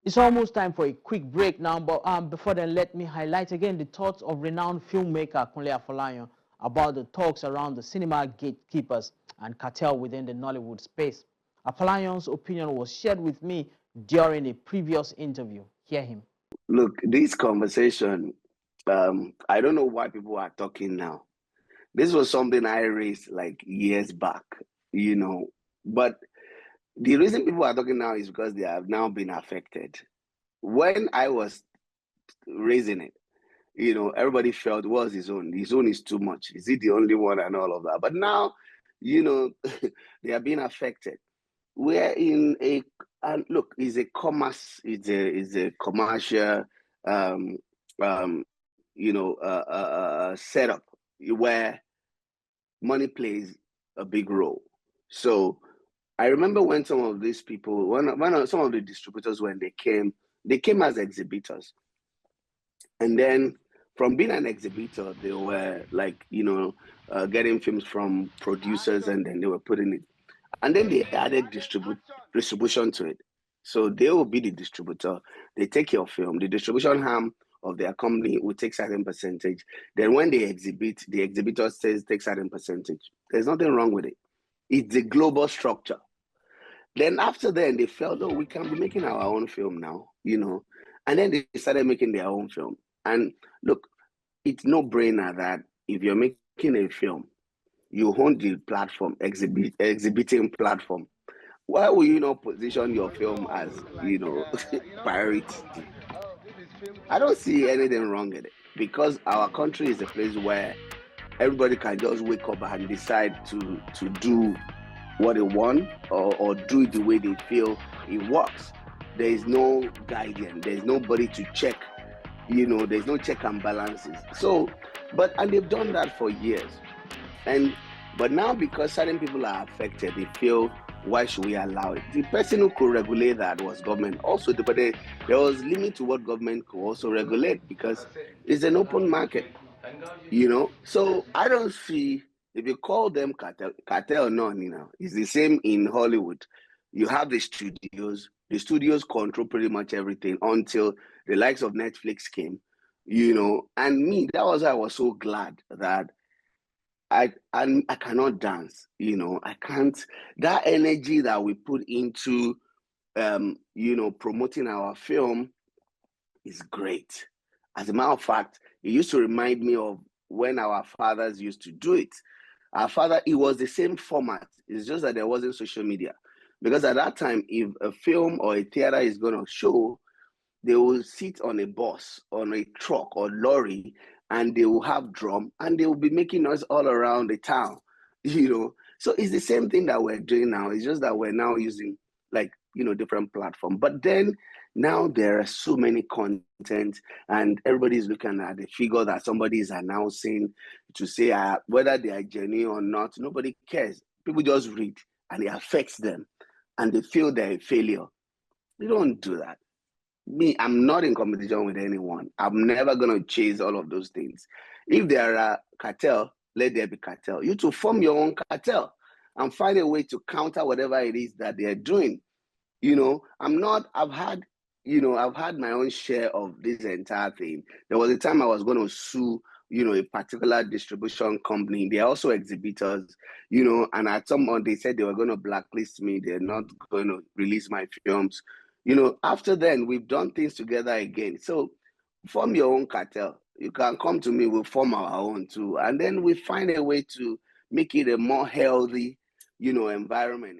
It's almost time for a quick break now, but before then, let me highlight again the thoughts of renowned filmmaker Kunle Afolayan about the talks around the cinema gatekeepers and cartel within the Nollywood space. Afolayan's opinion was shared with me during a previous interview. Hear him. Look, this conversation, I don't know why people are talking now. This was something I raised like years back, but the reason people are talking now is because they have now been affected. When I was raising it, everybody felt, was his own. His own is too much. Is he the only one and all of that? But now, they are being affected. We're in a, and look, it's a commerce, it's a commercial, um, setup where money plays a big role. So I remember when some of these people, some of the distributors, when they came as exhibitors. And then from being an exhibitor, they were like, getting films from producers and then they were putting it. And then they added distribution to it. So they will be the distributor. They take your film. The distribution arm of their company will take certain percentage. Then when they exhibit, the exhibitor says take certain percentage. There's nothing wrong with it. It's a global structure. Then after then, they felt, oh, we can be making our own film now, And then they started making their own film. And look, it's no brainer that if you're making a film, you own the platform, exhibiting platform. Why will you not position your film as, priority? I don't see anything wrong with it because our country is a place where everybody can just wake up and decide to do what they want or do it the way they feel it works. There is no guidance. There's nobody to check. There's no check and balances. So, and they've done that for years. But now because certain people are affected, they feel, why should we allow it? The person who could regulate that was government also, but there was limit to what government could also regulate because it's an open market, So I don't see, if you call them cartel, no, it's the same in Hollywood. You have the studios control pretty much everything until the likes of Netflix came, and me, that was why I was so glad that I cannot dance, I can't, that energy that we put into promoting our film is great. As a matter of fact, it used to remind me of when our fathers used to do it. Our father, it was the same format. It's just that there wasn't social media. Because at that time, if a film or a theater is going to show, they will sit on a bus, on a truck or lorry, and they will have drum and they will be making noise all around the town, So it's the same thing that we're doing now. It's just that we're now using different platform. But then now there are so many content and everybody's looking at the figure that somebody is announcing to say whether they are genuine or not. Nobody cares. People just read and it affects them and they feel they're a failure. We don't do that. Me, I'm not in competition with anyone. I'm never going to chase all of those things. If there are cartel, let there be cartel. You to form your own cartel and find a way to counter whatever it is that they're doing. I've had my own share of this entire thing. There was a time I was going to sue, a particular distribution company. They're also exhibitors, and at some point they said they were going to blacklist me. They're not going to release my films. After then, we've done things together again. So form your own cartel. You can come to me, we'll form our own too. And then we find a way to make it a more healthy, environment.